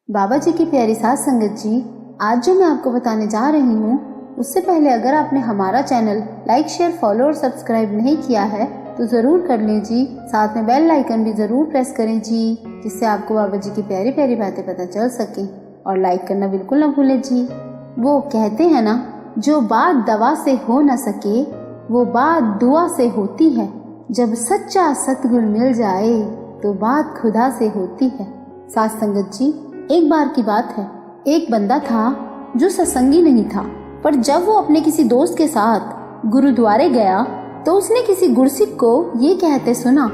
बाबा जी की प्यारी साथ संगत जी, आज जो मैं आपको बताने जा रही हूँ उससे पहले अगर आपने हमारा चैनल लाइक शेयर फॉलो और सब्सक्राइब नहीं किया है तो ज़रूर कर लें जी। साथ में बेल आइकन भी ज़रूर प्रेस करें जी, जिससे आपको बाबा जी की प्यारी प्यारी बातें पता चल सके। और लाइक करना बिल्कुल ना भूलें जी। वो कहते हैं ना, जो बात दवा से हो न सके वो बात दुआ से होती है। जब सच्चा सतगुर मिल जाए तो बात खुदा से होती है। साथ संगत जी, एक बार की बात है, एक बंदा था जो सत्संगी नहीं था, पर जब वो अपने किसी दोस्त के साथ गुरुद्वारे गया तो उसने किसी गुरसिख को ये कहते सुना,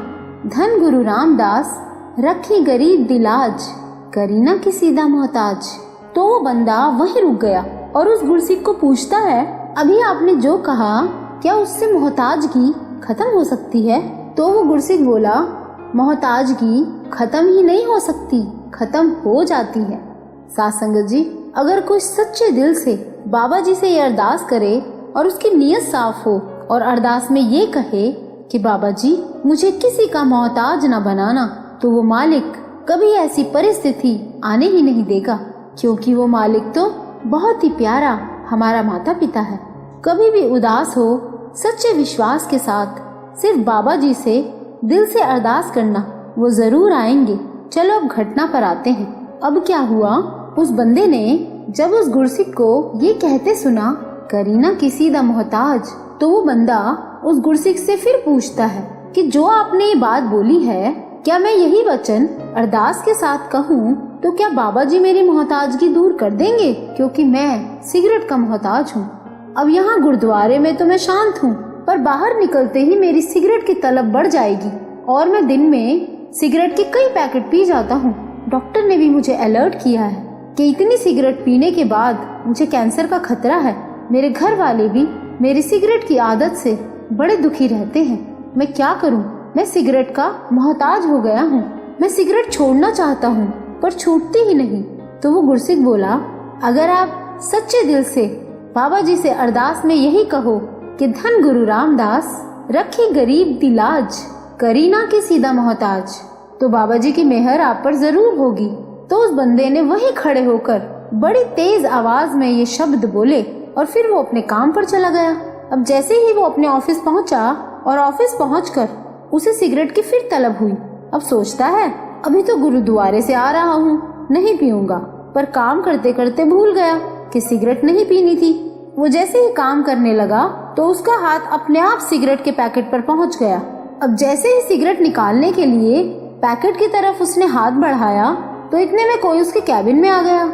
धन गुरु रामदास रखी गरीब दिलाज, करी ना किसी दा मोहताज। तो वो बंदा वहीं रुक गया और उस गुरसिख को पूछता है, अभी आपने जो कहा क्या उससे मोहताजगी खत्म हो सकती है? तो वो गुरसिख बोला, मोहताजगी खत्म ही नहीं हो सकती, खत्म हो जाती है। साथ संगत जी, अगर कोई सच्चे दिल से बाबा जी से ये अरदास करे और उसकी नीयत साफ हो और अरदास में ये कहे कि बाबा जी मुझे किसी का मोहताज ना बनाना, तो वो मालिक कभी ऐसी परिस्थिति आने ही नहीं देगा, क्योंकि वो मालिक तो बहुत ही प्यारा हमारा माता पिता है। कभी भी उदास हो, सच्चे विश्वास के साथ सिर्फ बाबा जी से दिल से अरदास करना, वो जरूर आएंगे। चलो अब घटना पर आते हैं। अब क्या हुआ, उस बंदे ने जब उस गुरसिख को ये कहते सुना, करीना किसी दा मोहताज, तो वो बंदा उस गुरसिख से फिर पूछता है कि जो आपने ये बात बोली है, क्या मैं यही वचन अरदास के साथ कहूँ तो क्या बाबा जी मेरी मोहताजगी दूर कर देंगे? क्योंकि मैं सिगरेट का मोहताज हूँ। अब यहाँ गुरुद्वारे में तो मैं शांत हूँ, पर बाहर निकलते ही मेरी सिगरेट की तलब बढ़ जाएगी और मैं दिन में सिगरेट के कई पैकेट पी जाता हूँ। डॉक्टर ने भी मुझे अलर्ट किया है कि इतनी सिगरेट पीने के बाद मुझे कैंसर का खतरा है। मेरे घर वाले भी मेरी सिगरेट की आदत से बड़े दुखी रहते हैं। मैं क्या करूँ? मैं सिगरेट का मोहताज हो गया हूँ। मैं सिगरेट छोड़ना चाहता हूँ पर छूटती ही नहीं। तो वो गुरसिख बोला, अगर आप सच्चे दिल से बाबा जी से अरदास में यही कहो कि धन गुरु रामदास रखी गरीब दिलाज, करी ना किसी दा मोहताज, तो बाबा जी की मेहर आप पर जरूर होगी। तो उस बंदे ने वहीं खड़े होकर बड़ी तेज आवाज में ये शब्द बोले और फिर वो अपने काम पर चला गया। अब जैसे ही वो अपने ऑफिस पहुंचा और ऑफिस पहुंचकर उसे सिगरेट की फिर तलब हुई। अब सोचता है, अभी तो गुरुद्वारे से आ रहा हूँ, नहीं पीऊंगा, पर काम करते करते भूल गया कि सिगरेट नहीं पीनी थी। वो जैसे ही काम करने लगा तो उसका हाथ अपने आप सिगरेट के पैकेट पर पहुंच गया। अब जैसे ही सिगरेट निकालने के लिए पैकेट की तरफ उसने हाथ बढ़ाया तो इतने में कोई उसके कैबिन में आ गया।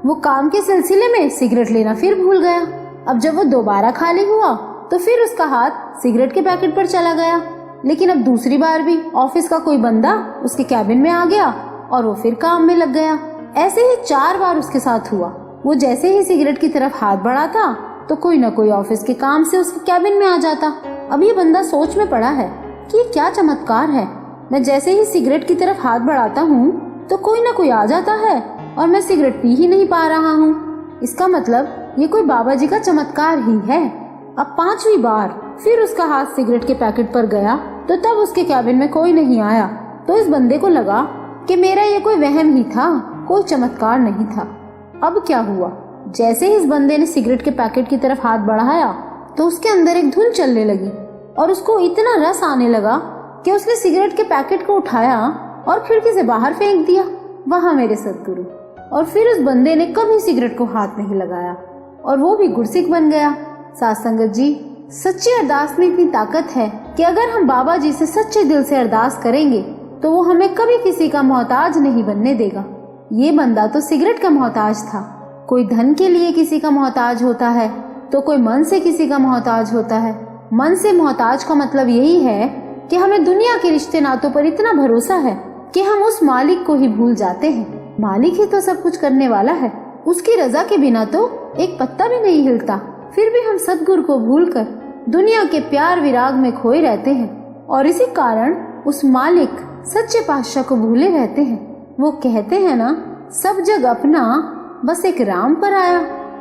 वो काम के सिलसिले में सिगरेट लेना फिर भूल गया। अब जब वो दोबारा खाली हुआ तो फिर उसका हाथ सिगरेट के पैकेट पर चला गया। लेकिन अब दूसरी बार भी ऑफिस का कोई बंदा उसके कैबिन में आ गया और वो फिर काम में लग गया। ऐसे ही 4 बार उसके साथ हुआ। वो जैसे ही सिगरेट की तरफ हाथ बढ़ाता तो कोई न कोई ऑफिस के काम से उसके कैबिन में आ जाता। अब ये बंदा सोच में पड़ा है कि ये क्या चमत्कार है। मैं जैसे ही सिगरेट की तरफ हाथ बढ़ाता हूँ तो कोई न कोई आ जाता है और मैं सिगरेट पी ही नहीं पा रहा हूँ। इसका मतलब ये कोई बाबा जी का चमत्कार ही है। अब 5वीं बार फिर उसका हाथ सिगरेट के पैकेट पर गया तो तब उसके कैबिन में कोई नहीं आया। तो इस बंदे को लगा कि मेरा ये कोई वहम ही था, कोई चमत्कार नहीं था। अब क्या हुआ, जैसे ही इस बंदे ने सिगरेट के पैकेट की तरफ हाथ बढ़ाया तो उसके अंदर एक धुन चलने लगी और उसको इतना रस आने लगा कि उसने सिगरेट के पैकेट को उठाया और खिड़की से बाहर फेंक दिया। वहाँ मेरे सतगुरु। और फिर उस बंदे ने कभी सिगरेट को हाथ नहीं लगाया और वो भी गुरसिख बन गया। साथ संगत जी, सच्ची अरदास में इतनी ताकत है कि अगर हम बाबा जी से सच्चे दिल से अरदास करेंगे तो वो हमें कभी किसी का मोहताज नहीं बनने देगा। ये बंदा तो सिगरेट का मोहताज था। कोई धन के लिए किसी का मोहताज होता है तो कोई मन से किसी का मोहताज होता है। मन से मोहताज का मतलब यही है कि हमें दुनिया के रिश्ते नातों पर इतना भरोसा है कि हम उस मालिक को ही भूल जाते हैं। मालिक ही तो सब कुछ करने वाला है, उसकी रजा के बिना तो एक पत्ता भी नहीं हिलता। फिर भी हम सतगुरु को भूलकर दुनिया के प्यार विराग में खोए रहते हैं और इसी कारण उस मालिक सच्चे पातशाह को भूले रहते हैं। वो कहते हैं ना, सब जग अपना बस एक राम पर आया।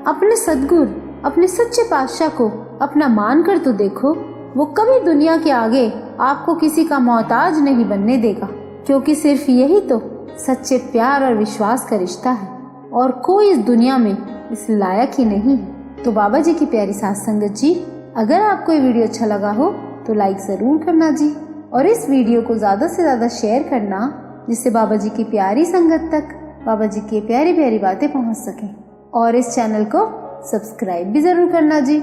अपने सतगुरु, अपने सच्चे पातशाह को अपना मान कर तो देखो, वो कभी दुनिया के आगे आपको किसी का मोहताज नहीं बनने देगा, क्योंकि सिर्फ यही तो सच्चे प्यार और विश्वास का रिश्ता है और कोई इस दुनिया में इस लायक ही नहीं है। तो बाबा जी की प्यारी साथ संगत जी, अगर आपको ये वीडियो अच्छा लगा हो तो लाइक ज़रूर करना जी, और इस वीडियो को ज़्यादा से ज़्यादा शेयर करना, जिससे बाबा जी की प्यारी संगत तक बाबा जी की प्यारी प्यारी बातें पहुंच सकें। और इस चैनल को सब्सक्राइब भी ज़रूर करना जी।